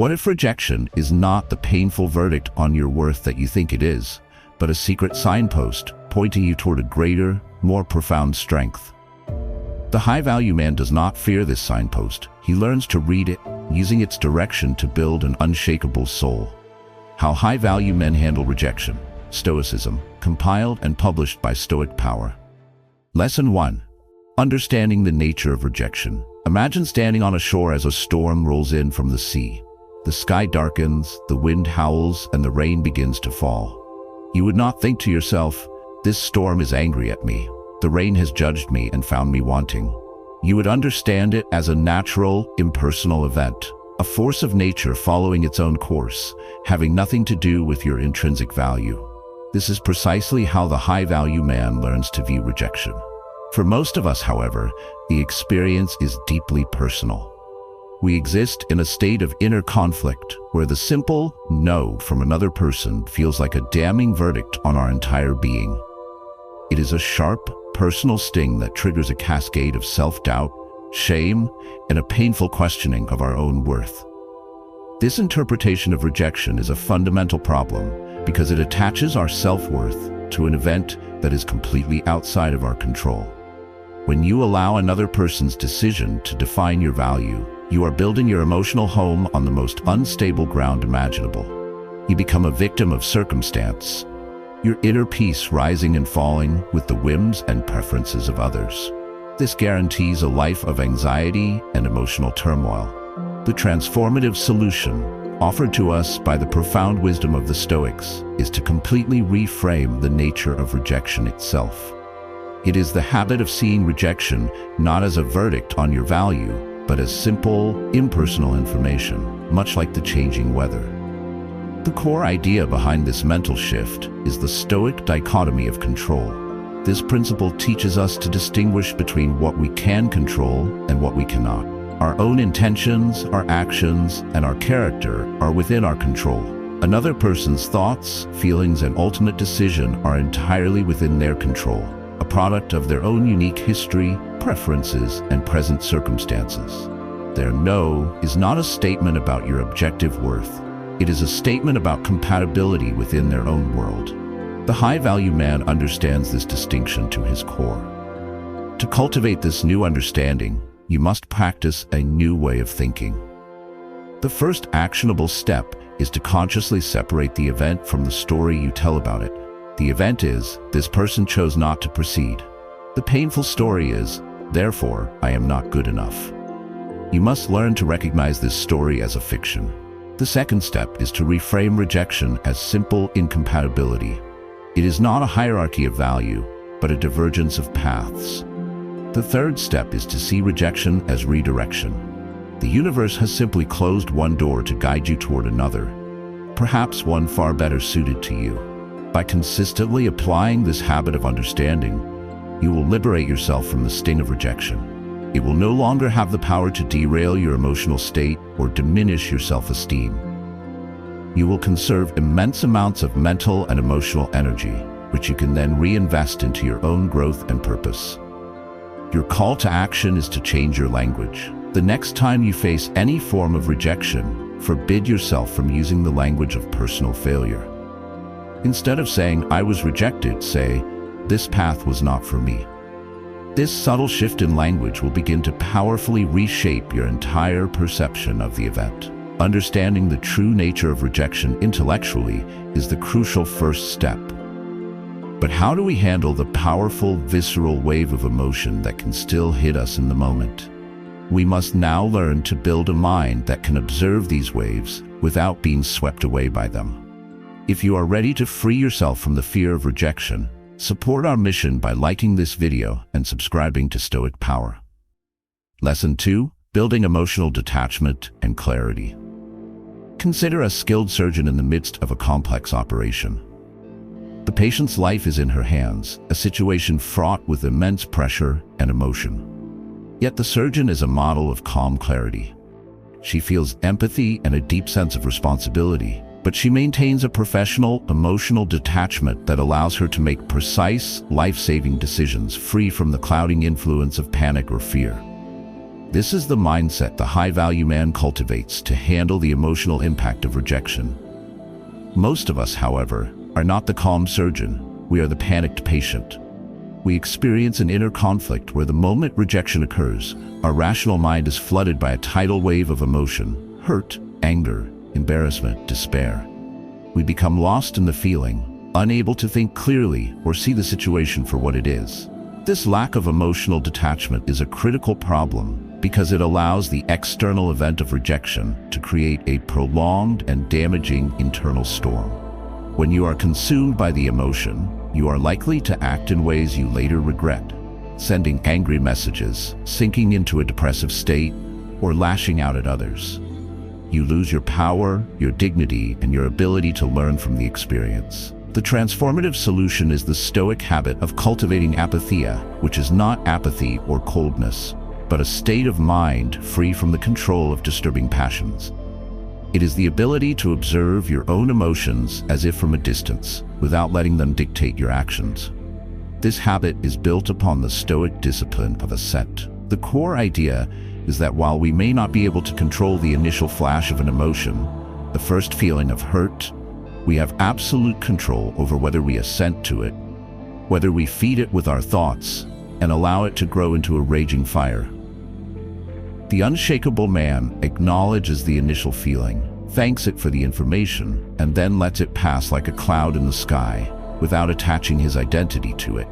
What if rejection is not the painful verdict on your worth that you think it is, but a secret signpost pointing you toward a greater, more profound strength? The high-value man does not fear this signpost. He learns to read it, using its direction to build an unshakable soul. How high-value men handle rejection. Stoicism, compiled and published by Stoic Power. Lesson 1. Understanding the nature of rejection. Imagine standing on a shore as a storm rolls in from the sea. The sky darkens, the wind howls, and the rain begins to fall. You would not think to yourself, "This storm is angry at me. The rain has judged me and found me wanting." You would understand it as a natural, impersonal event, a force of nature following its own course, having nothing to do with your intrinsic value. This is precisely how the high-value man learns to view rejection. For most of us, however, the experience is deeply personal. We exist in a state of inner conflict where the simple no from another person feels like a damning verdict on our entire being. It is a sharp, personal sting that triggers a cascade of self-doubt, shame, and a painful questioning of our own worth. This interpretation of rejection is a fundamental problem because it attaches our self-worth to an event that is completely outside of our control. When you allow another person's decision to define your value, you are building your emotional home on the most unstable ground imaginable. You become a victim of circumstance, your inner peace rising and falling with the whims and preferences of others. This guarantees a life of anxiety and emotional turmoil. The transformative solution, offered to us by the profound wisdom of the Stoics, is to completely reframe the nature of rejection itself. It is the habit of seeing rejection not as a verdict on your value, but as simple, impersonal information, much like the changing weather. The core idea behind this mental shift is the Stoic dichotomy of control. This principle teaches us to distinguish between what we can control and what we cannot. Our own intentions, our actions, and our character are within our control. Another person's thoughts, feelings, and ultimate decision are entirely within their control, a product of their own unique history, preferences, and present circumstances. Their no is not a statement about your objective worth. It is a statement about compatibility within their own world. The high-value man understands this distinction to his core. To cultivate this new understanding, you must practice a new way of thinking. The first actionable step is to consciously separate the event from the story you tell about it. The event is, this person chose not to proceed. The painful story is, therefore, I am not good enough. You must learn to recognize this story as a fiction. The second step is to reframe rejection as simple incompatibility. It is not a hierarchy of value, but a divergence of paths. The third step is to see rejection as redirection. The universe has simply closed one door to guide you toward another, perhaps one far better suited to you. By consistently applying this habit of understanding, you will liberate yourself from the sting of rejection. It will no longer have the power to derail your emotional state or diminish your self-esteem. You will conserve immense amounts of mental and emotional energy, which you can then reinvest into your own growth and purpose. Your call to action is to change your language. The next time you face any form of rejection, forbid yourself from using the language of personal failure. Instead of saying, "I was rejected," say, "This path was not for me." This subtle shift in language will begin to powerfully reshape your entire perception of the event. Understanding the true nature of rejection intellectually is the crucial first step. But how do we handle the powerful, visceral wave of emotion that can still hit us in the moment? We must now learn to build a mind that can observe these waves without being swept away by them. If you are ready to free yourself from the fear of rejection, support our mission by liking this video and subscribing to Stoic Power. Lesson 2. Building emotional detachment and clarity. Consider a skilled surgeon in the midst of a complex operation. The patient's life is in her hands, a situation fraught with immense pressure and emotion. Yet the surgeon is a model of calm clarity. She feels empathy and a deep sense of responsibility, but she maintains a professional, emotional detachment that allows her to make precise, life-saving decisions free from the clouding influence of panic or fear. This is the mindset the high-value man cultivates to handle the emotional impact of rejection. Most of us, however, are not the calm surgeon. We are the panicked patient. We experience an inner conflict where the moment rejection occurs, our rational mind is flooded by a tidal wave of emotion: hurt, anger, embarrassment, despair. We become lost in the feeling, unable to think clearly or see the situation for what it is. This lack of emotional detachment is a critical problem because it allows the external event of rejection to create a prolonged and damaging internal storm. When you are consumed by the emotion, you are likely to act in ways you later regret, sending angry messages, sinking into a depressive state, or lashing out at others. You lose your power, your dignity, and your ability to learn from the experience. The transformative solution is the Stoic habit of cultivating apatheia, which is not apathy or coldness, but a state of mind free from the control of disturbing passions. It is the ability to observe your own emotions as if from a distance, without letting them dictate your actions. This habit is built upon the Stoic discipline of assent. The core idea is that while we may not be able to control the initial flash of an emotion, the first feeling of hurt, we have absolute control over whether we assent to it, whether we feed it with our thoughts, and allow it to grow into a raging fire. The unshakable man acknowledges the initial feeling, thanks it for the information, and then lets it pass like a cloud in the sky, without attaching his identity to it.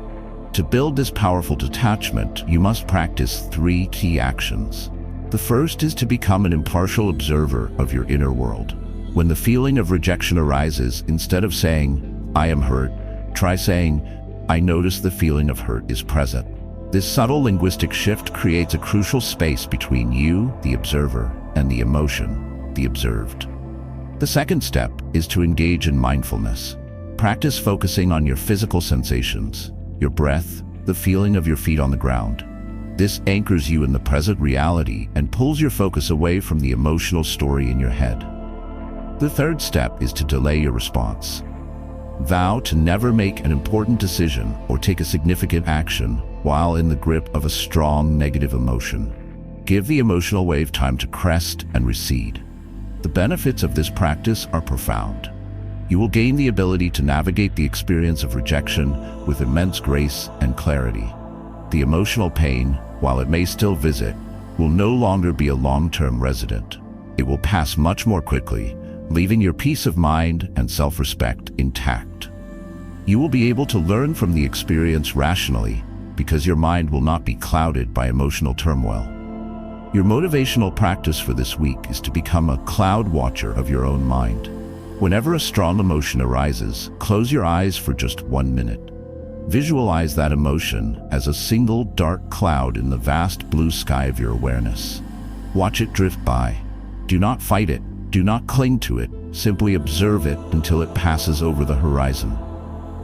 To build this powerful detachment, you must practice 3 key actions. The first is to become an impartial observer of your inner world. When the feeling of rejection arises, instead of saying, "I am hurt," try saying, "I notice the feeling of hurt is present." This subtle linguistic shift creates a crucial space between you, the observer, and the emotion, the observed. The second step is to engage in mindfulness. Practice focusing on your physical sensations, your breath, the feeling of your feet on the ground. This anchors you in the present reality and pulls your focus away from the emotional story in your head. The third step is to delay your response. Vow to never make an important decision or take a significant action while in the grip of a strong negative emotion. Give the emotional wave time to crest and recede. The benefits of this practice are profound. You will gain the ability to navigate the experience of rejection with immense grace and clarity. The emotional pain, while it may still visit, will no longer be a long-term resident. It will pass much more quickly, leaving your peace of mind and self-respect intact. You will be able to learn from the experience rationally because your mind will not be clouded by emotional turmoil. Your motivational practice for this week is to become a cloud watcher of your own mind. Whenever a strong emotion arises, close your eyes for just 1 minute. Visualize that emotion as a single dark cloud in the vast blue sky of your awareness. Watch it drift by. Do not fight it. Do not cling to it. Simply observe it until it passes over the horizon.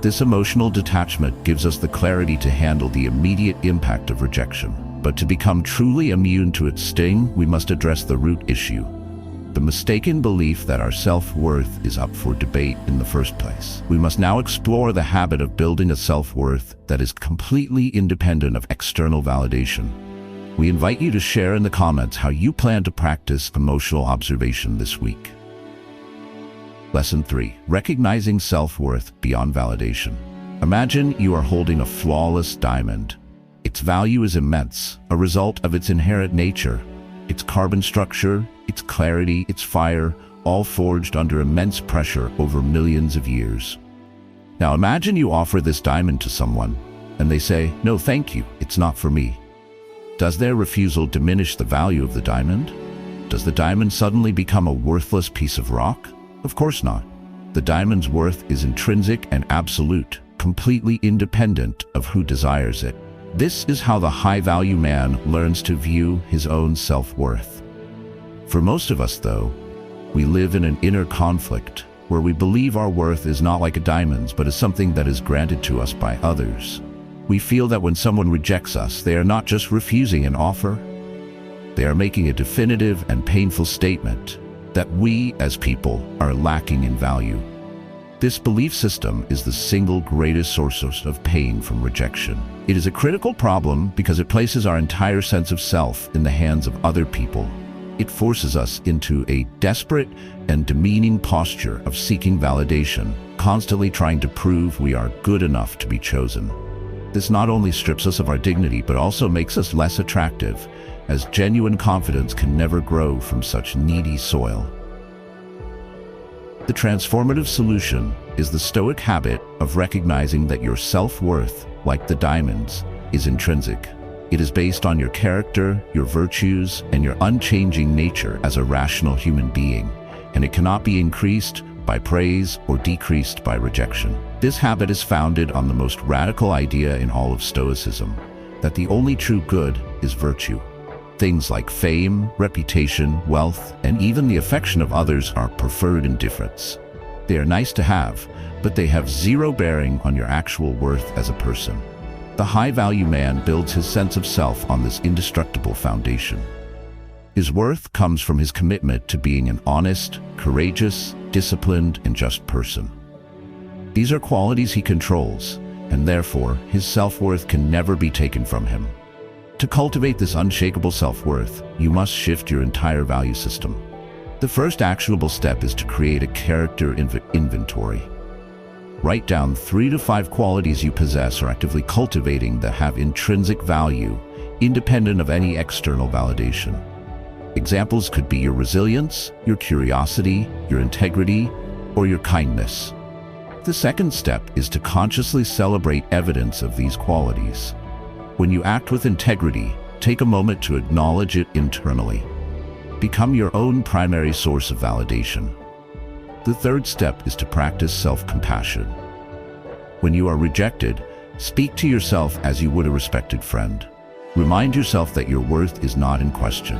This emotional detachment gives us the clarity to handle the immediate impact of rejection. But to become truly immune to its sting, we must address the root issue: the mistaken belief that our self-worth is up for debate in the first place. We must now explore the habit of building a self-worth that is completely independent of external validation. We invite you to share in the comments how you plan to practice emotional observation this week. Lesson 3. Recognizing self-worth beyond validation. Imagine you are holding a flawless diamond. Its value is immense, a result of its inherent nature. Its carbon structure, its clarity, its fire, all forged under immense pressure over millions of years. Now imagine you offer this diamond to someone, and they say, "No, thank you, it's not for me." Does their refusal diminish the value of the diamond? Does the diamond suddenly become a worthless piece of rock? Of course not. The diamond's worth is intrinsic and absolute, completely independent of who desires it. This is how the high-value man learns to view his own self-worth. For most of us, though, we live in an inner conflict where we believe our worth is not like a diamond's, but is something that is granted to us by others. We feel that when someone rejects us, they are not just refusing an offer, they are making a definitive and painful statement that we, as people, are lacking in value. This belief system is the single greatest source of pain from rejection. It is a critical problem because it places our entire sense of self in the hands of other people. It forces us into a desperate and demeaning posture of seeking validation, constantly trying to prove we are good enough to be chosen. This not only strips us of our dignity, but also makes us less attractive, as genuine confidence can never grow from such needy soil. The transformative solution is the Stoic habit of recognizing that your self-worth, like the diamonds, is intrinsic. It is based on your character, your virtues, and your unchanging nature as a rational human being, and it cannot be increased by praise or decreased by rejection. This habit is founded on the most radical idea in all of Stoicism, that the only true good is virtue. Things like fame, reputation, wealth, and even the affection of others are preferred indifference. They are nice to have, but they have zero bearing on your actual worth as a person. The high-value man builds his sense of self on this indestructible foundation. His worth comes from his commitment to being an honest, courageous, disciplined, and just person. These are qualities he controls, and therefore his self-worth can never be taken from him. To cultivate this unshakable self-worth, you must shift your entire value system. The first actionable step is to create a character inventory. Write down 3 to 5 qualities you possess or actively cultivating that have intrinsic value, independent of any external validation. Examples could be your resilience, your curiosity, your integrity, or your kindness. The second step is to consciously celebrate evidence of these qualities. When you act with integrity, take a moment to acknowledge it internally. Become your own primary source of validation. The third step is to practice self-compassion. When you are rejected, speak to yourself as you would a respected friend. Remind yourself that your worth is not in question.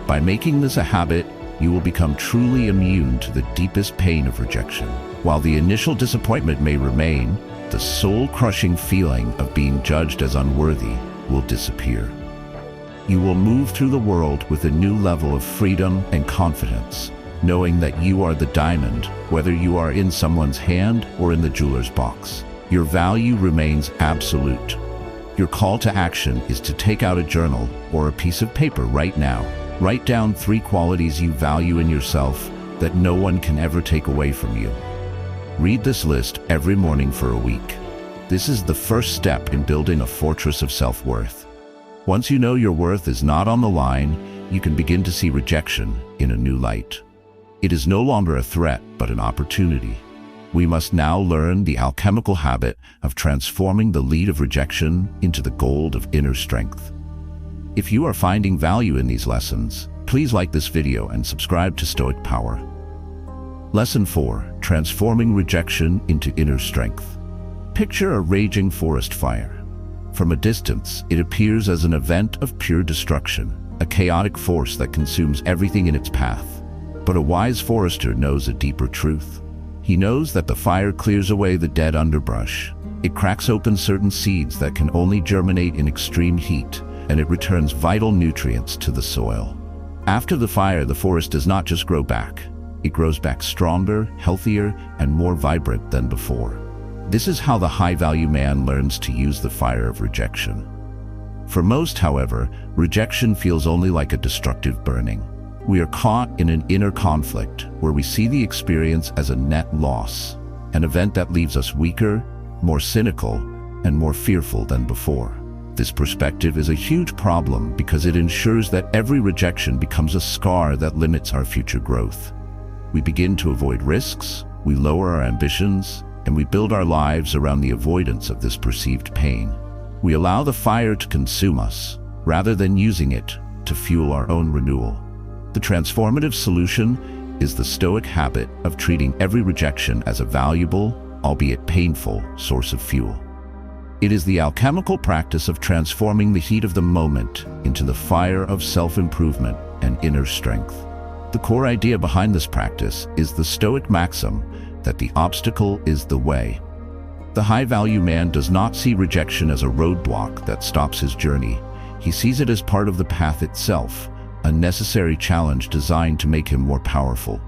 By making this a habit, you will become truly immune to the deepest pain of rejection. While the initial disappointment may remain, the soul-crushing feeling of being judged as unworthy will disappear. You will move through the world with a new level of freedom and confidence, knowing that you are the diamond, whether you are in someone's hand or in the jeweler's box. Your value remains absolute. Your call to action is to take out a journal or a piece of paper right now. Write down 3 qualities you value in yourself that no one can ever take away from you. Read this list every morning for a week. This is the first step in building a fortress of self-worth. Once you know your worth is not on the line, you can begin to see rejection in a new light. It is no longer a threat, but an opportunity. We must now learn the alchemical habit of transforming the lead of rejection into the gold of inner strength. If you are finding value in these lessons, please like this video and subscribe to Stoic Power. Lesson 4. Transforming rejection into inner strength. Picture a raging forest fire. From a distance, it appears as an event of pure destruction, a chaotic force that consumes everything in its path. But a wise forester knows a deeper truth. He knows that the fire clears away the dead underbrush. It cracks open certain seeds that can only germinate in extreme heat, and it returns vital nutrients to the soil. After the fire, the forest does not just grow back. It grows back stronger, healthier, and more vibrant than before. This is how the high-value man learns to use the fire of rejection. For most, however, rejection feels only like a destructive burning. We are caught in an inner conflict where we see the experience as a net loss, an event that leaves us weaker, more cynical, and more fearful than before. This perspective is a huge problem because it ensures that every rejection becomes a scar that limits our future growth. We begin to avoid risks, we lower our ambitions, and we build our lives around the avoidance of this perceived pain. We allow the fire to consume us, rather than using it to fuel our own renewal. The transformative solution is the Stoic habit of treating every rejection as a valuable, albeit painful, source of fuel. It is the alchemical practice of transforming the heat of the moment into the fire of self-improvement and inner strength. The core idea behind this practice is the Stoic maxim that the obstacle is the way. The high-value man does not see rejection as a roadblock that stops his journey. He sees it as part of the path itself, a necessary challenge designed to make him more powerful.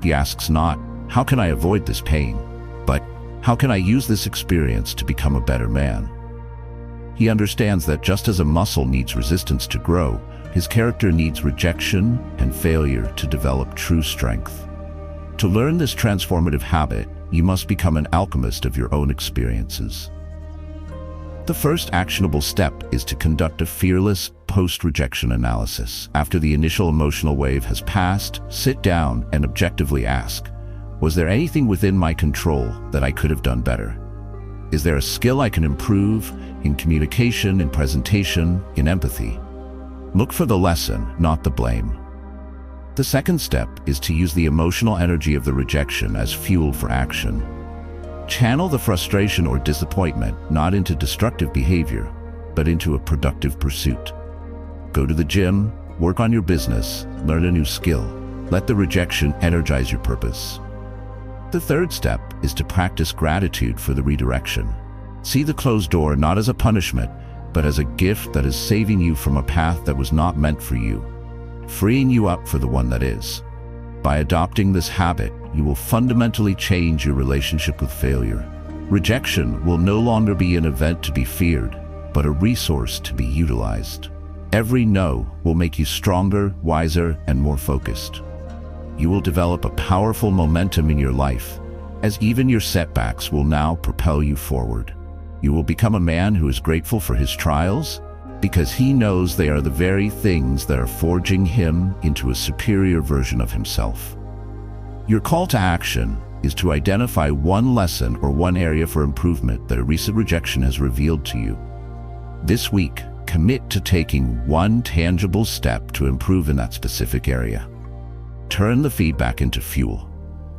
He asks not, how can I avoid this pain? But how can I use this experience to become a better man? He understands that just as a muscle needs resistance to grow, his character needs rejection and failure to develop true strength. To learn this transformative habit, you must become an alchemist of your own experiences. The first actionable step is to conduct a fearless post-rejection analysis. After the initial emotional wave has passed, sit down and objectively ask, was there anything within my control that I could have done better? Is there a skill I can improve in communication, in presentation, in empathy? Look for the lesson, not the blame. The second step is to use the emotional energy of the rejection as fuel for action. Channel the frustration or disappointment not into destructive behavior, but into a productive pursuit. Go to the gym, work on your business, learn a new skill. Let the rejection energize your purpose. The third step is to practice gratitude for the redirection. See the closed door not as a punishment, but as a gift that is saving you from a path that was not meant for you, freeing you up for the one that is. By adopting this habit, you will fundamentally change your relationship with failure. Rejection will no longer be an event to be feared, but a resource to be utilized. Every no will make you stronger, wiser, and more focused. You will develop a powerful momentum in your life, as even your setbacks will now propel you forward. You will become a man who is grateful for his trials, because he knows they are the very things that are forging him into a superior version of himself. Your call to action is to identify one lesson or one area for improvement that a recent rejection has revealed to you. This week, commit to taking one tangible step to improve in that specific area. Turn the feedback into fuel.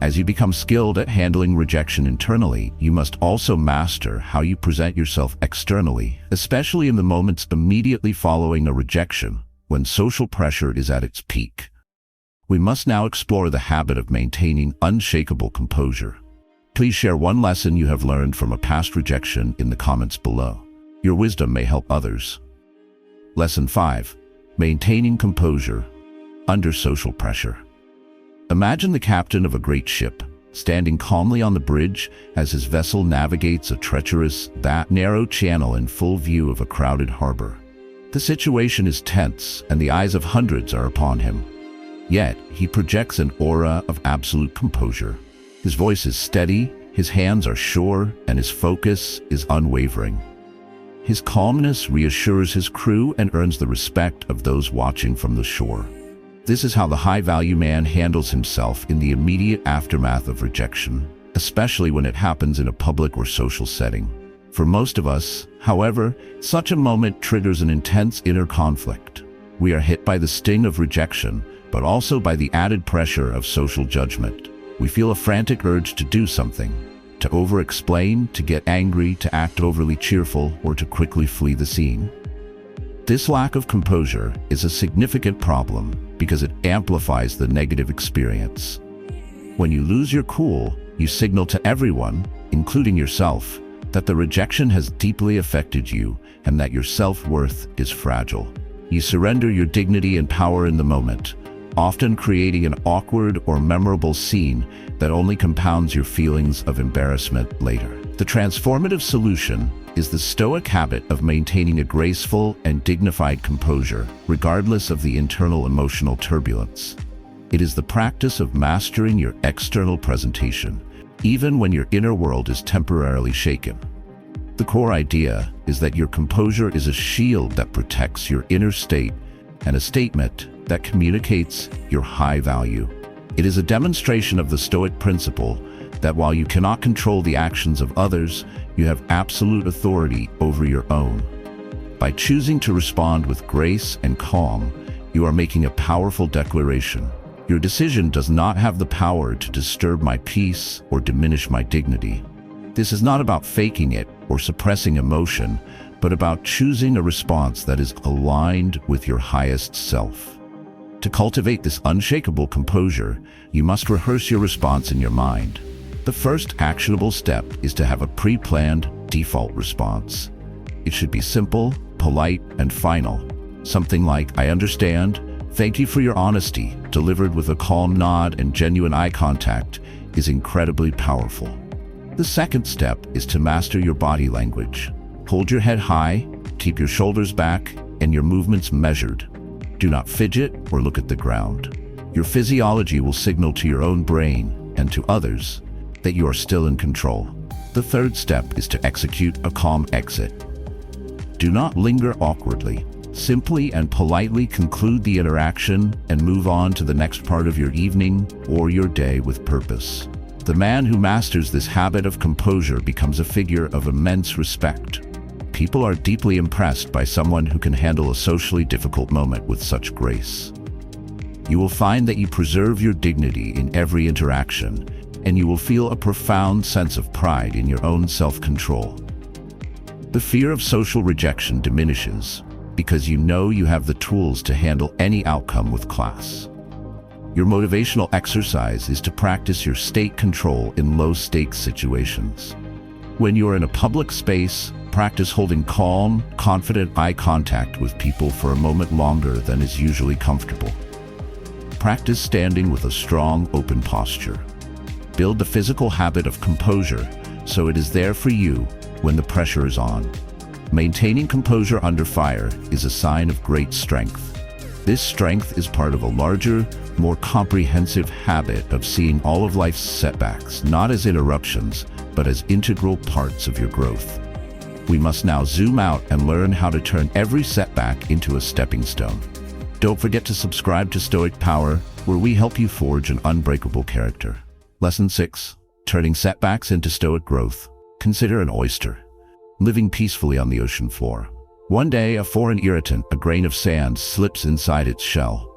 As you become skilled at handling rejection internally, you must also master how you present yourself externally, especially in the moments immediately following a rejection, when social pressure is at its peak. We must now explore the habit of maintaining unshakable composure. Please share one lesson you have learned from a past rejection in the comments below. Your wisdom may help others. Lesson 5. Maintaining composure under social pressure. Imagine the captain of a great ship, standing calmly on the bridge as his vessel navigates a treacherous, narrow channel in full view of a crowded harbor. The situation is tense, and the eyes of hundreds are upon him. Yet, he projects an aura of absolute composure. His voice is steady, his hands are sure, and his focus is unwavering. His calmness reassures his crew and earns the respect of those watching from the shore. This is how the high-value man handles himself in the immediate aftermath of rejection, especially when it happens in a public or social setting. For most of us, however, such a moment triggers an intense inner conflict. We are hit by the sting of rejection, but also by the added pressure of social judgment. We feel a frantic urge to do something, to over-explain, to get angry, to act overly cheerful, or to quickly flee the scene. This lack of composure is a significant problem because it amplifies the negative experience. When you lose your cool, you signal to everyone, including yourself, that the rejection has deeply affected you and that your self-worth is fragile. You surrender your dignity and power in the moment, often creating an awkward or memorable scene that only compounds your feelings of embarrassment later. The transformative solution is the Stoic habit of maintaining a graceful and dignified composure, regardless of the internal emotional turbulence. It is the practice of mastering your external presentation, even when your inner world is temporarily shaken. The core idea is that your composure is a shield that protects your inner state and a statement that communicates your high value. It is a demonstration of the Stoic principle that while you cannot control the actions of others, you have absolute authority over your own. By choosing to respond with grace and calm, you are making a powerful declaration. Your decision does not have the power to disturb my peace or diminish my dignity. This is not about faking it or suppressing emotion, but about choosing a response that is aligned with your highest self. To cultivate this unshakable composure, you must rehearse your response in your mind. The first actionable step is to have a pre-planned default response. It should be simple, polite, and final. Something like, "I understand. Thank you for your honesty," delivered with a calm nod and genuine eye contact, is incredibly powerful. The second step is to master your body language. Hold your head high, keep your shoulders back, and your movements measured. Do not fidget or look at the ground. Your physiology will signal to your own brain and to others that you are still in control. The third step is to execute a calm exit. Do not linger awkwardly. Simply and politely conclude the interaction and move on to the next part of your evening or your day with purpose. The man who masters this habit of composure becomes a figure of immense respect. People are deeply impressed by someone who can handle a socially difficult moment with such grace. You will find that you preserve your dignity in every interaction, and you will feel a profound sense of pride in your own self-control. The fear of social rejection diminishes because you know you have the tools to handle any outcome with class. Your motivational exercise is to practice your state control in low-stakes situations. When you are in a public space, practice holding calm, confident eye contact with people for a moment longer than is usually comfortable. Practice standing with a strong, open posture. Build the physical habit of composure so it is there for you when the pressure is on. Maintaining composure under fire is a sign of great strength. This strength is part of a larger, more comprehensive habit of seeing all of life's setbacks not as interruptions, but as integral parts of your growth. We must now zoom out and learn how to turn every setback into a stepping stone. Don't forget to subscribe to Stoic Power, where we help you forge an unbreakable character. Lesson 6. Turning setbacks into stoic growth. Consider an oyster living peacefully on the ocean floor. One day, a foreign irritant, a grain of sand, slips inside its shell.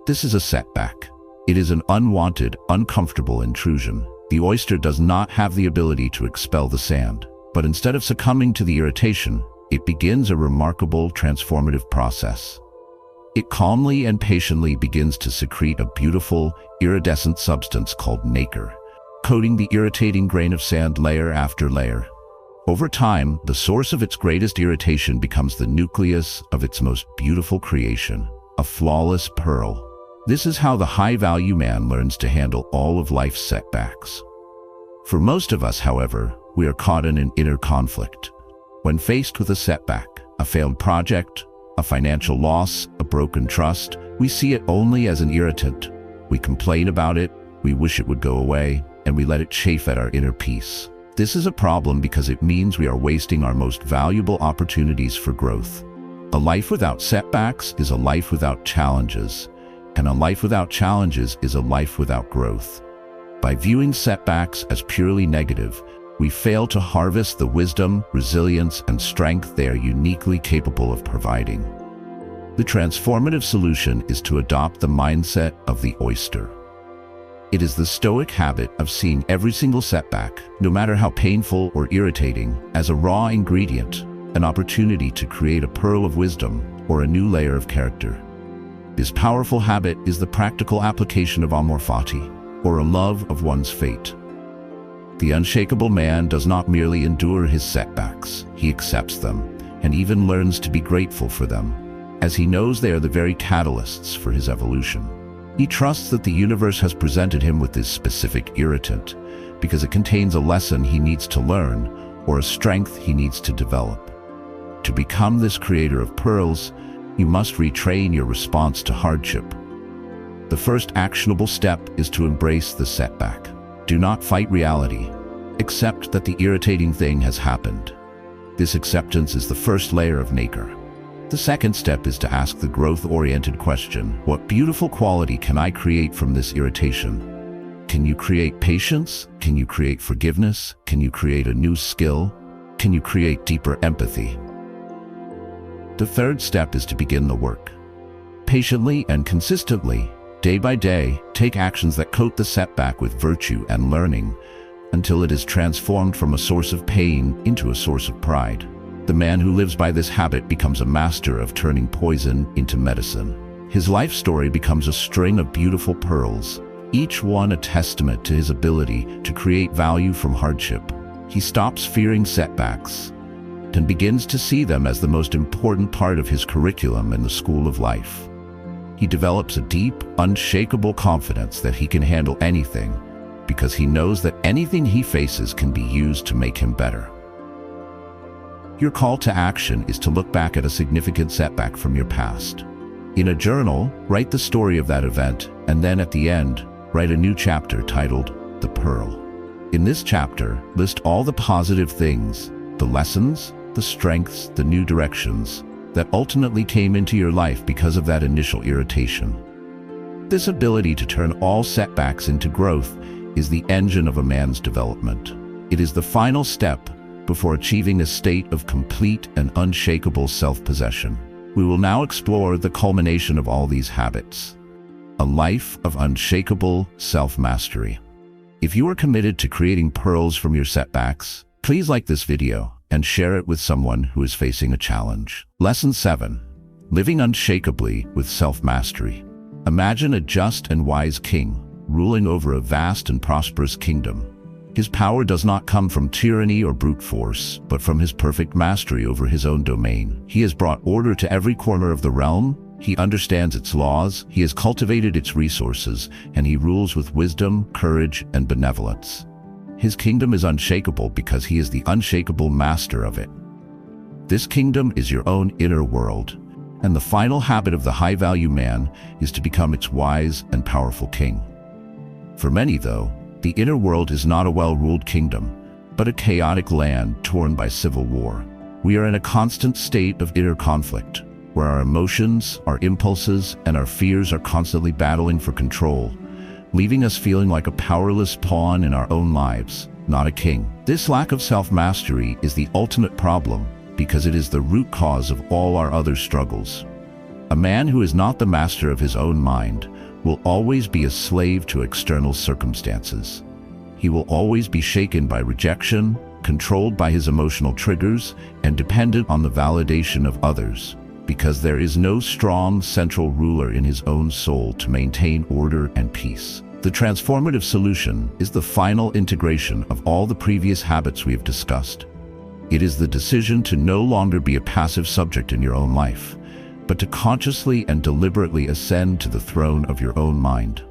This is a setback. It is an unwanted, uncomfortable intrusion. The oyster does not have the ability to expel the sand, but instead of succumbing to the irritation, it begins a remarkable transformative process. It calmly and patiently begins to secrete a beautiful, iridescent substance called nacre, coating the irritating grain of sand layer after layer. Over time, the source of its greatest irritation becomes the nucleus of its most beautiful creation, a flawless pearl. This is how the high-value man learns to handle all of life's setbacks. For most of us, however, we are caught in an inner conflict. When faced with a setback, a failed project, a financial loss, a broken trust, we see it only as an irritant. We complain about it, we wish it would go away, and we let it chafe at our inner peace. This is a problem because it means we are wasting our most valuable opportunities for growth. A life without setbacks is a life without challenges, and a life without challenges is a life without growth. By viewing setbacks as purely negative, we fail to harvest the wisdom, resilience, and strength they are uniquely capable of providing. The transformative solution is to adopt the mindset of the oyster. It is the Stoic habit of seeing every single setback, no matter how painful or irritating, as a raw ingredient, an opportunity to create a pearl of wisdom or a new layer of character. This powerful habit is the practical application of amor fati, or a love of one's fate. The unshakable man does not merely endure his setbacks, he accepts them, and even learns to be grateful for them, as he knows they are the very catalysts for his evolution. He trusts that the universe has presented him with this specific irritant because it contains a lesson he needs to learn or a strength he needs to develop. To become this creator of pearls, you must retrain your response to hardship. The first actionable step is to embrace the setback. Do not fight reality. Accept that the irritating thing has happened. This acceptance is the first layer of nacre. The second step is to ask the growth-oriented question, what beautiful quality can I create from this irritation? Can you create patience? Can you create forgiveness? Can you create a new skill? Can you create deeper empathy? The third step is to begin the work. Patiently and consistently, day by day, take actions that coat the setback with virtue and learning until it is transformed from a source of pain into a source of pride. The man who lives by this habit becomes a master of turning poison into medicine. His life story becomes a string of beautiful pearls, each one a testament to his ability to create value from hardship. He stops fearing setbacks and begins to see them as the most important part of his curriculum in the school of life. He develops a deep, unshakable confidence that he can handle anything, because he knows that anything he faces can be used to make him better. Your call to action is to look back at a significant setback from your past. In a journal, write the story of that event, and then at the end, write a new chapter titled The Pearl. In this chapter, list all the positive things, the lessons, the strengths, the new directions that ultimately came into your life because of that initial irritation. This ability to turn all setbacks into growth is the engine of a man's development. It is the final step before achieving a state of complete and unshakable self-possession. We will now explore the culmination of all these habits, a life of unshakable self-mastery. If you are committed to creating pearls from your setbacks, please like this video and share it with someone who is facing a challenge. Lesson 7. Living unshakably with self-mastery. Imagine a just and wise king ruling over a vast and prosperous kingdom. His power does not come from tyranny or brute force, but from his perfect mastery over his own domain. He has brought order to every corner of the realm, he understands its laws, he has cultivated its resources, and he rules with wisdom, courage, and benevolence. His kingdom is unshakable because he is the unshakable master of it. This kingdom is your own inner world, and the final habit of the high-value man is to become its wise and powerful king. For many, though, the inner world is not a well-ruled kingdom, but a chaotic land torn by civil war. We are in a constant state of inner conflict, where our emotions, our impulses, and our fears are constantly battling for control, leaving us feeling like a powerless pawn in our own lives, not a king. This lack of self-mastery is the ultimate problem because it is the root cause of all our other struggles. A man who is not the master of his own mind will always be a slave to external circumstances. He will always be shaken by rejection, controlled by his emotional triggers, and dependent on the validation of others, because there is no strong central ruler in his own soul to maintain order and peace. The transformative solution is the final integration of all the previous habits we have discussed. It is the decision to no longer be a passive subject in your own life, but to consciously and deliberately ascend to the throne of your own mind.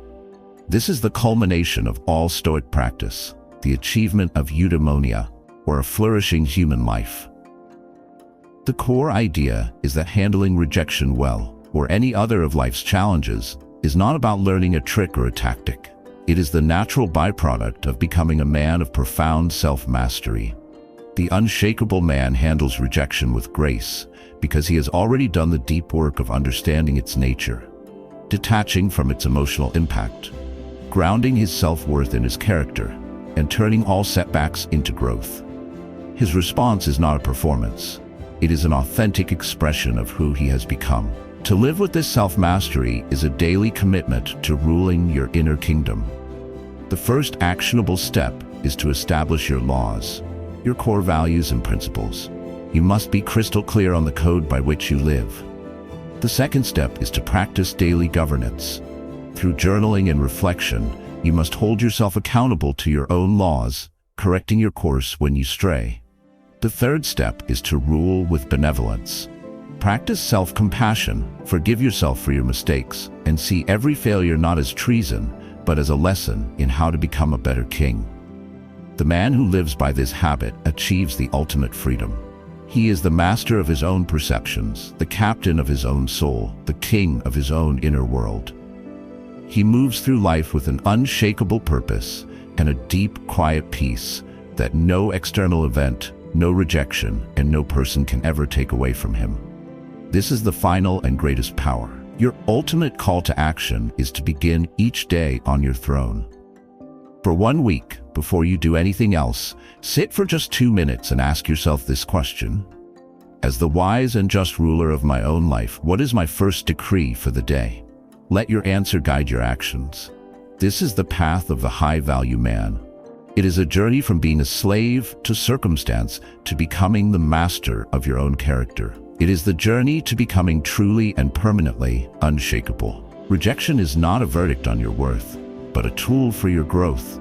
This is the culmination of all Stoic practice, the achievement of eudaimonia, or a flourishing human life. The core idea is that handling rejection well, or any other of life's challenges, is not about learning a trick or a tactic. It is the natural byproduct of becoming a man of profound self-mastery. The unshakable man handles rejection with grace, because he has already done the deep work of understanding its nature, detaching from its emotional impact, grounding his self-worth in his character, and turning all setbacks into growth. His response is not a performance. It is an authentic expression of who he has become. To live with this self-mastery is a daily commitment to ruling your inner kingdom. The first actionable step is to establish your laws, your core values and principles. You must be crystal clear on the code by which you live. The second step is to practice daily governance. Through journaling and reflection, you must hold yourself accountable to your own laws, correcting your course when you stray. The third step is to rule with benevolence. Practice self-compassion, forgive yourself for your mistakes, and see every failure not as treason, but as a lesson in how to become a better king. The man who lives by this habit achieves the ultimate freedom. He is the master of his own perceptions, the captain of his own soul, the king of his own inner world. He moves through life with an unshakable purpose and a deep, quiet peace that no external event, no rejection, and no person can ever take away from him. This is the final and greatest power. Your ultimate call to action is to begin each day on your throne. For 1 week, before you do anything else, sit for just 2 minutes and ask yourself this question. As the wise and just ruler of my own life, what is my first decree for the day? Let your answer guide your actions. This is the path of the high-value man. It is a journey from being a slave to circumstance to becoming the master of your own character. It is the journey to becoming truly and permanently unshakable. Rejection is not a verdict on your worth, but a tool for your growth.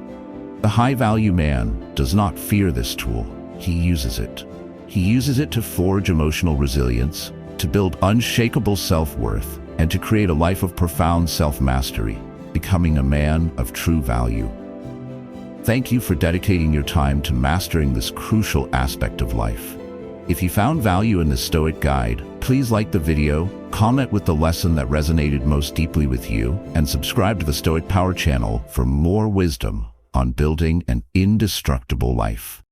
The high-value man does not fear this tool. He uses it. He uses it to forge emotional resilience, to build unshakable self-worth, and to create a life of profound self-mastery, becoming a man of true value. Thank you for dedicating your time to mastering this crucial aspect of life. If you found value in this Stoic guide, please like the video, comment with the lesson that resonated most deeply with you, and subscribe to the Stoic Power channel for more wisdom on building an indestructible life.